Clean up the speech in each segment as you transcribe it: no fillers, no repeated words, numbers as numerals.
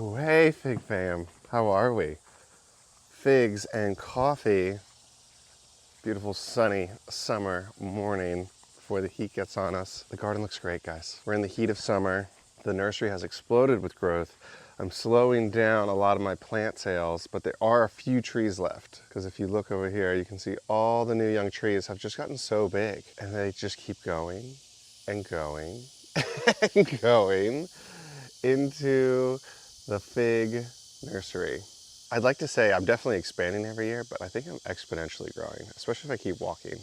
Ooh, hey Fig fam, how are we? Figs and coffee. Beautiful sunny summer morning before the heat gets on us. The garden looks great, guys. We're in the heat of summer. The nursery has exploded with growth. I'm slowing down a lot of my plant sales, but there are a few trees left. Because if you look over here, you can see all the new young trees have just gotten so big. And they just keep going and going and going into the fig nursery. I'd like to say I'm definitely expanding every year, but I think I'm exponentially growing, especially if I keep walking.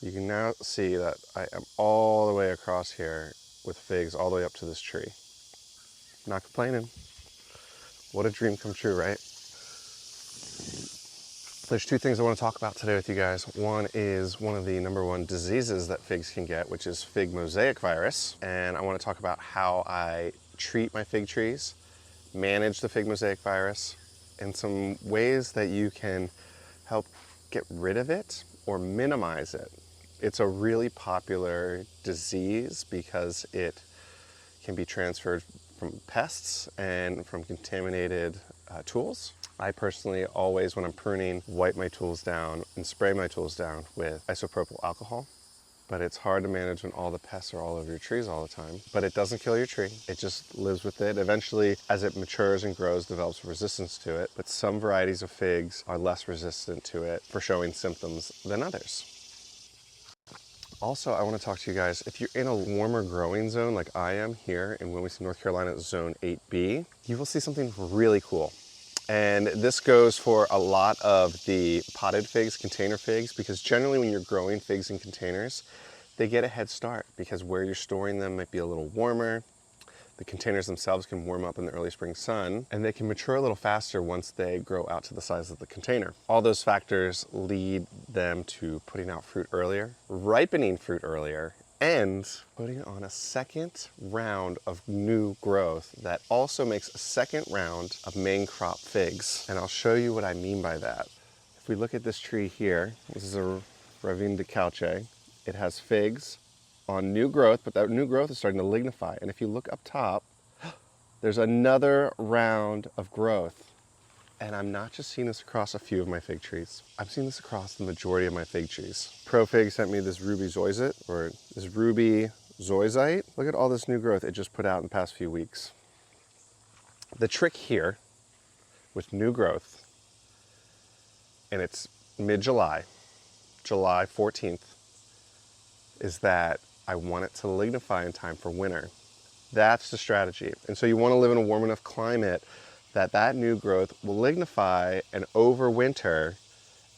You can now see that I am all the way across here with figs all the way up to this tree. Not complaining. What a dream come true, right? There's two things I want to talk about today with you guys. One is one of the #1 diseases that figs can get, which is Fig Mosaic Virus. And I want to talk about how I treat my fig trees, manage the Fig Mosaic Virus, and some ways that you can help get rid of it or minimize it. It's a really popular disease because it can be transferred from pests and from contaminated tools. I personally always, when I'm pruning, wipe my tools down and spray my tools down with isopropyl alcohol. But it's hard to manage when all the pests are all over your trees all the time. But it doesn't kill your tree, it just lives with it. Eventually, as it matures and grows, develops resistance to it. But some varieties of figs are less resistant to it for showing symptoms than others. Also, I want to talk to you guys, if you're in a warmer growing zone like I am here in Wilmington, North Carolina, zone 8B, you will see something really cool. And this goes for a lot of the potted figs, container figs, because generally when you're growing figs in containers, they get a head start because where you're storing them might be a little warmer. The containers themselves can warm up in the early spring sun, and they can mature a little faster once they grow out to the size of the container. All those factors lead them to putting out fruit earlier, ripening fruit earlier, and putting on a second round of new growth that also makes a second round of main crop figs. And I'll show you what I mean by that. If we look at this tree here, this is a Ravine de Calce. It has figs on new growth, but that new growth is starting to lignify. And if you look up top, there's another round of growth. And I'm not just seeing this across a few of my fig trees. I'm seeing this across the majority of my fig trees. ProFig sent me this ruby zoyzite, or this ruby zoyzite. Look at all this new growth it just put out in the past few weeks. The trick here with new growth, and it's mid-July, July 14th, is that I want it to lignify in time for winter. That's the strategy. And so you want to live in a warm enough climate that new growth will lignify and overwinter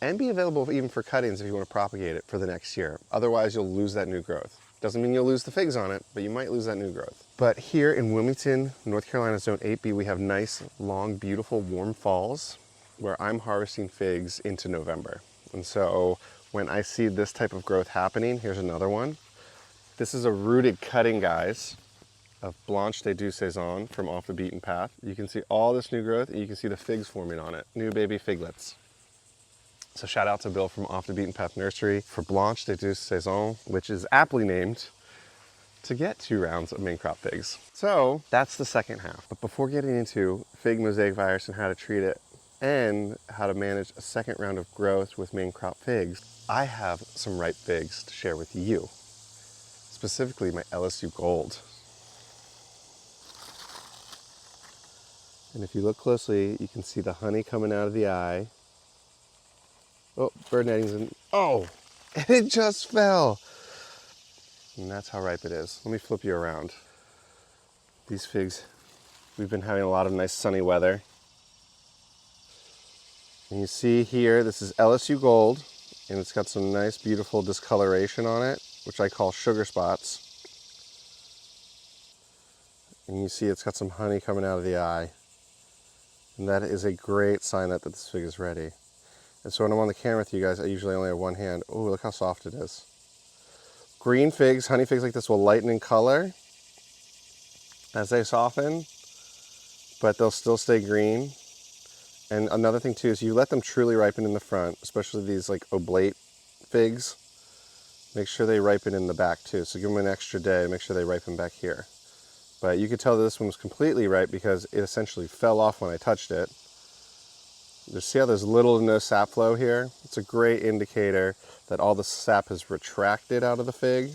and be available even for cuttings if you want to propagate it for the next year. Otherwise, you'll lose that new growth. Doesn't mean you'll lose the figs on it, but you might lose that new growth. But here in Wilmington, North Carolina, zone 8B, we have nice, long, beautiful, warm falls where I'm harvesting figs into November. And so when I see this type of growth happening, here's another one. This is a rooted cutting, guys, of Blanche de Deux Saisons from Off the Beaten Path. You can see all this new growth, and you can see the figs forming on it, new baby figlets. So shout out to Bill from Off the Beaten Path Nursery for Blanche de Deux Saisons, which is aptly named to get 2 rounds of main crop figs. So that's the second half. But before getting into Fig Mosaic Virus and how to treat it, and how to manage a second round of growth with main crop figs, I have some ripe figs to share with you, specifically my LSU Gold. And if you look closely, you can see the honey coming out of the eye. Oh, bird netting's in. Oh, and it just fell. And that's how ripe it is. Let me flip you around. These figs, we've been having a lot of nice sunny weather. And you see here, this is LSU Gold, and it's got some nice, beautiful discoloration on it, which I call sugar spots. And you see it's got some honey coming out of the eye. And that is a great sign that this fig is ready. And so when I'm on the camera with you guys, I usually only have one hand. Oh, look how soft it is. Green figs, honey figs like this will lighten in color as they soften, but they'll still stay green. And another thing too is you let them truly ripen in the front, especially these like oblate figs. Make sure they ripen in the back too. So give them an extra day, make sure they ripen back here. But you could tell this one was completely ripe because it essentially fell off when I touched it. Just see how there's little to no sap flow here? It's a great indicator that all the sap is retracted out of the fig,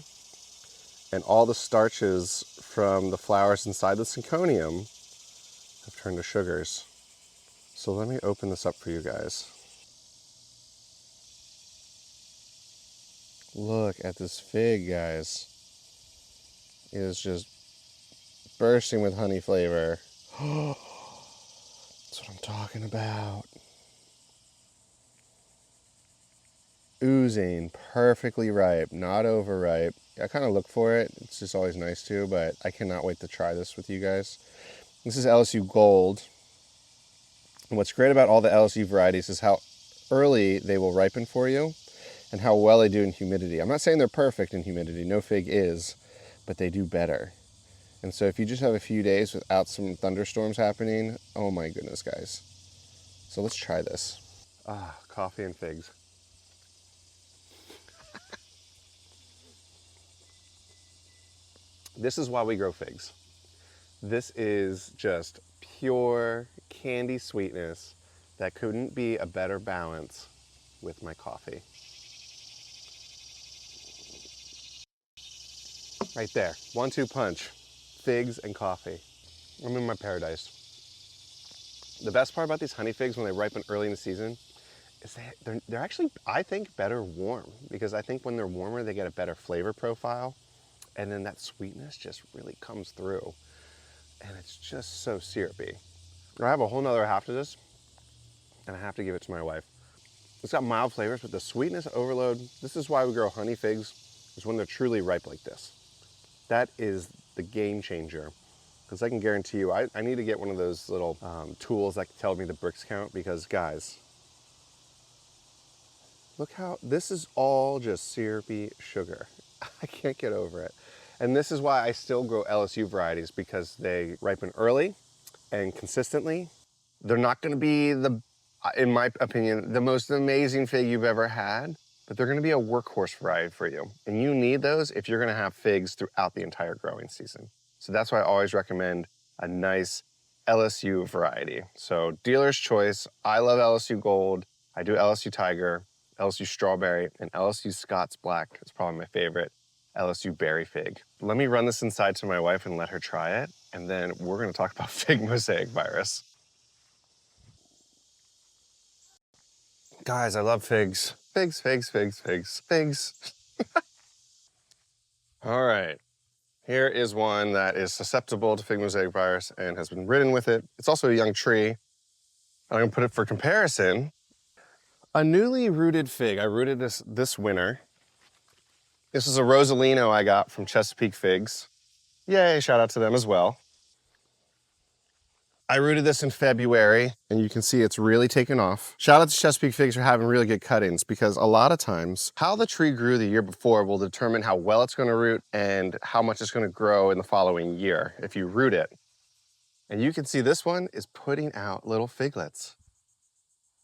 and all the starches from the flowers inside the synconium have turned to sugars. So let me open this up for you guys. Look at this fig, guys. It is just bursting with honey flavor. That's what I'm talking about. Oozing, perfectly ripe, not overripe. I kind of look for it. It's just always nice to, but I cannot wait to try this with you guys. This is LSU Gold. And what's great about all the LSU varieties is how early they will ripen for you and how well they do in humidity. I'm not saying they're perfect in humidity, no fig is, but they do better. And so if you just have a few days without some thunderstorms happening, oh my goodness, guys. So let's try this. Ah, coffee and figs. This is why we grow figs. This is just pure candy sweetness that couldn't be a better balance with my coffee. Right there, 1-2 punch, figs and coffee. I'm in my paradise. The best part about these honey figs when they ripen early in the season is they're actually, I think, better warm, because I think when they're warmer, they get a better flavor profile, and then that sweetness just really comes through, and it's just so syrupy. I have a whole nother half to this, and I have to give it to my wife. It's got mild flavors, but the sweetness overload, this is why we grow honey figs, is when they're truly ripe like this. That is the game changer. Because I can guarantee you, I need to get one of those little tools that can tell me the Brix count, because guys, look how, this is all just syrupy sugar. I can't get over it. And this is why I still grow LSU varieties, because they ripen early and consistently. They're not gonna be in my opinion, the most amazing fig you've ever had, but they're gonna be a workhorse variety for you. And you need those if you're gonna have figs throughout the entire growing season. So that's why I always recommend a nice LSU variety. So dealer's choice, I love LSU Gold, I do LSU Tiger, LSU Strawberry, and LSU Scott's Black is probably my favorite LSU Berry Fig. Let me run this inside to my wife and let her try it, and then we're gonna talk about Fig Mosaic Virus. Guys, I love figs. Figs, figs, figs, figs, figs. All right. Here is one that is susceptible to Fig Mosaic Virus and has been ridden with it. It's also a young tree. I'm gonna put it for comparison. A newly rooted fig. I rooted this winter. This is a Rosalino I got from Chesapeake Figs. Yay, shout out to them as well. I rooted this in February, and you can see it's really taken off. Shout out to Chesapeake Figs for having really good cuttings, because a lot of times, how the tree grew the year before will determine how well it's gonna root and how much it's gonna grow in the following year if you root it. And you can see this one is putting out little figlets.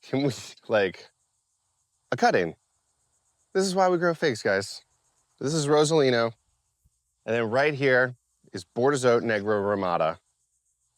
Can we, like, a cutting? This is why we grow figs, guys. This is Rosalino. And then right here is Bordeaux Negro Ramada.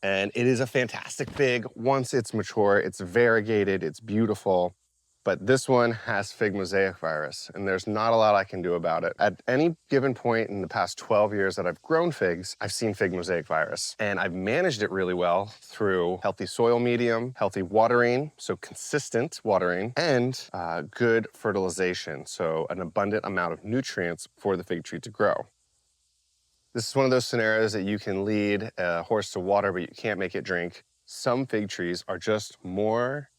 And it is a fantastic fig. Once it's mature, it's variegated, it's beautiful. But this one has Fig Mosaic Virus, and there's not a lot I can do about it. At any given point in the past 12 years that I've grown figs, I've seen Fig Mosaic Virus. And I've managed it really well through healthy soil medium, healthy watering, so consistent watering, and good fertilization, so an abundant amount of nutrients for the fig tree to grow. This is one of those scenarios that you can lead a horse to water, but you can't make it drink. Some fig trees are just more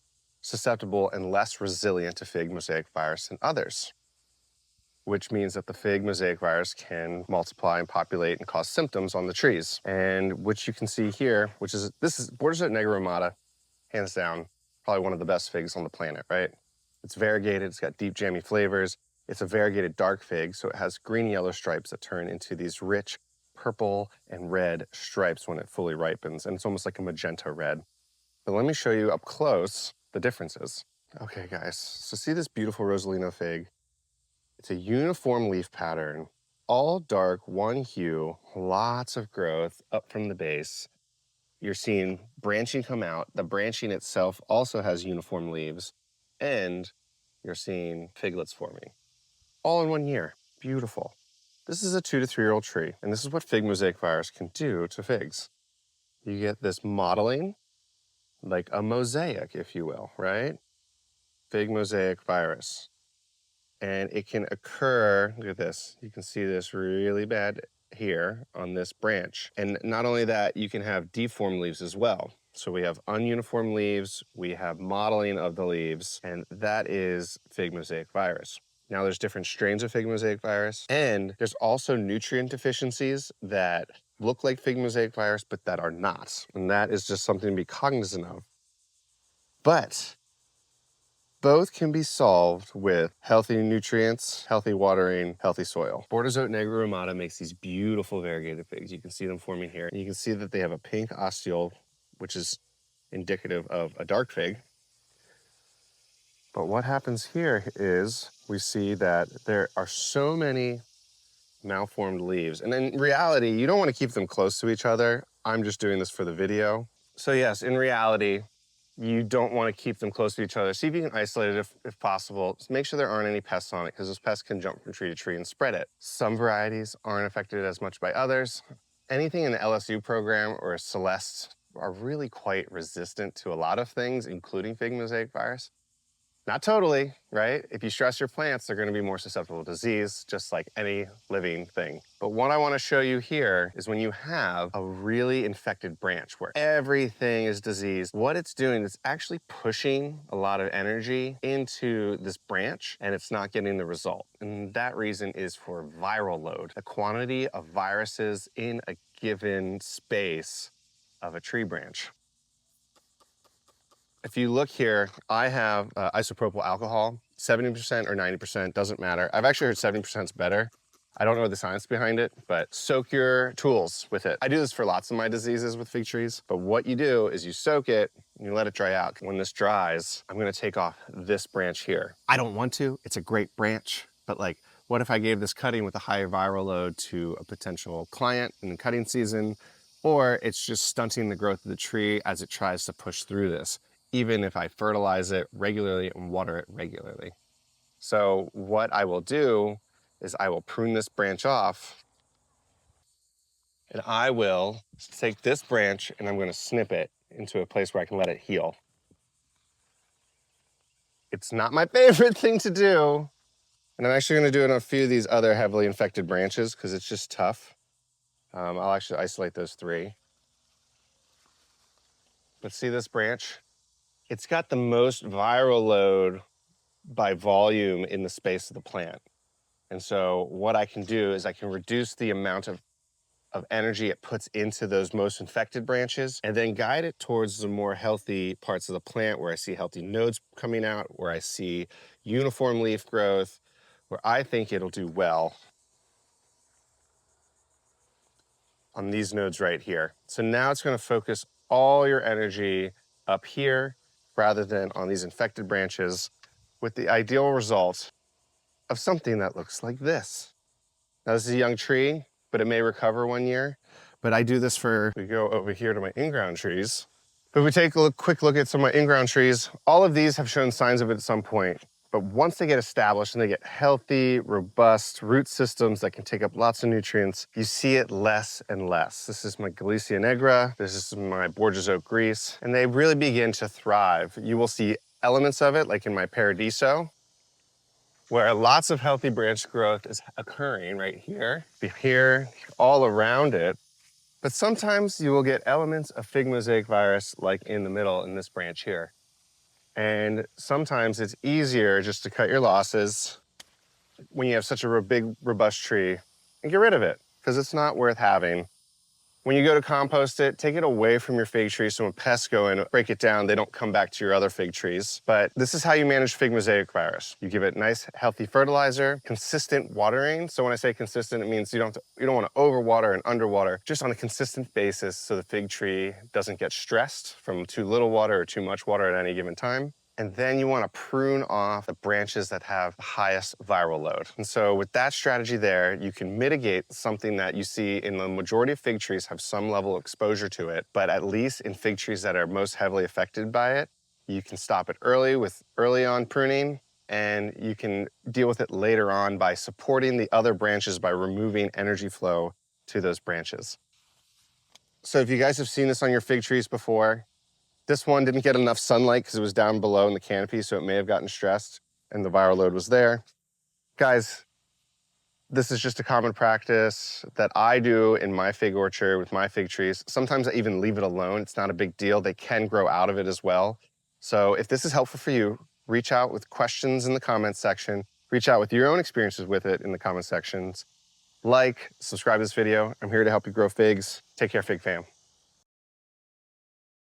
susceptible and less resilient to Fig Mosaic Virus than others, which means that the Fig Mosaic Virus can multiply and populate and cause symptoms on the trees. And which you can see here, this is Bordeaux Negro Ramada, hands down, probably one of the best figs on the planet, right? It's variegated, it's got deep jammy flavors. It's a variegated dark fig, so it has green yellow stripes that turn into these rich purple and red stripes when it fully ripens, and it's almost like a magenta red. But let me show you up close the differences. Okay, guys, so see this beautiful Rosalino fig? It's a uniform leaf pattern. all dark, one hue, lots of growth up from the base. You're seeing branching come out. The branching itself also has uniform leaves, and you're seeing figlets forming. All in 1 year. Beautiful. This is a 2 to 3 year old tree, and this is what Fig Mosaic Virus can do to figs. You get this mottling, like a mosaic, if you will, right? Fig Mosaic Virus. And it can occur, look at this, you can see this really bad here on this branch. And not only that, you can have deformed leaves as well. So we have ununiform leaves, we have mottling of the leaves, and that is Fig Mosaic Virus. Now there's different strains of Fig Mosaic Virus, and there's also nutrient deficiencies that look like Fig Mosaic Virus, but that are not. And that is just something to be cognizant of. But both can be solved with healthy nutrients, healthy watering, healthy soil. Bordezote negromata makes these beautiful variegated figs. You can see them forming here. And you can see that they have a pink ostiole, which is indicative of a dark fig. But what happens here is we see that there are so many malformed leaves. And in reality, you don't want to keep them close to each other. I'm just doing this for the video. So yes, in reality, you don't want to keep them close to each other. See if you can isolate it if possible. Just make sure there aren't any pests on it, because those pests can jump from tree to tree and spread it. Some varieties aren't affected as much by others. Anything in the LSU program or Celeste are really quite resistant to a lot of things, including Fig Mosaic Virus. Not totally, right? If you stress your plants, they're going to be more susceptible to disease, just like any living thing. But what I want to show you here is when you have a really infected branch where everything is diseased, what it's doing is actually pushing a lot of energy into this branch, and it's not getting the result. And that reason is for viral load, the quantity of viruses in a given space of a tree branch. If you look here, I have isopropyl alcohol, 70% or 90%, doesn't matter. I've actually heard 70% is better. I don't know the science behind it, but soak your tools with it. I do this for lots of my diseases with fig trees, but what you do is you soak it and you let it dry out. When this dries, I'm gonna take off this branch here. I don't want to, it's a great branch, but like, what if I gave this cutting with a high viral load to a potential client in the cutting season, or it's just stunting the growth of the tree as it tries to push through this, even if I fertilize it regularly and water it regularly. So what I will do is I will prune this branch off, and I will take this branch and I'm going to snip it into a place where I can let it heal. It's not my favorite thing to do, and I'm actually going to do it on a few of these other heavily infected branches because it's just tough. I'll actually isolate those 3. But see this branch? It's got the most viral load by volume in the space of the plant. And so what I can do is I can reduce the amount of energy it puts into those most infected branches and then guide it towards the more healthy parts of the plant where I see healthy nodes coming out, where I see uniform leaf growth, where I think it'll do well on these nodes right here. So now it's going to focus all your energy up here rather than on these infected branches, with the ideal result of something that looks like this. Now this is a young tree, but it may recover 1 year. But I do this we go over here to my in-ground trees. But if we take a quick look at some of my in-ground trees, all of these have shown signs of it at some point. But once they get established and they get healthy, robust root systems that can take up lots of nutrients, you see it less and less. This is my Galicia negra, this is my Bordezote gris, and they really begin to thrive. You will see elements of it, like in my Paradiso, where lots of healthy branch growth is occurring right here, all around it. But sometimes you will get elements of Fig Mosaic Virus like in the middle in this branch here. And sometimes it's easier just to cut your losses when you have such a big, robust tree and get rid of it, because it's not worth having. When you go to compost it, take it away from your fig tree so when pests go in, break it down, they don't come back to your other fig trees. But this is how you manage Fig Mosaic Virus. You give it nice, healthy fertilizer, consistent watering. So when I say consistent, it means you don't want to overwater and underwater, just on a consistent basis so the fig tree doesn't get stressed from too little water or too much water at any given time. And then you want to prune off the branches that have the highest viral load. And so with that strategy there, you can mitigate something that you see in the majority of fig trees have some level of exposure to it, but at least in fig trees that are most heavily affected by it, you can stop it early with early on pruning, and you can deal with it later on by supporting the other branches by removing energy flow to those branches. So if you guys have seen this on your fig trees before, this one didn't get enough sunlight because it was down below in the canopy, so it may have gotten stressed and the viral load was there. Guys, this is just a common practice that I do in my fig orchard with my fig trees. Sometimes I even leave it alone. It's not a big deal. They can grow out of it as well. So if this is helpful for you, reach out with questions in the comments section. Reach out with your own experiences with it in the comment sections. Like, subscribe to this video. I'm here to help you grow figs. Take care, Fig fam.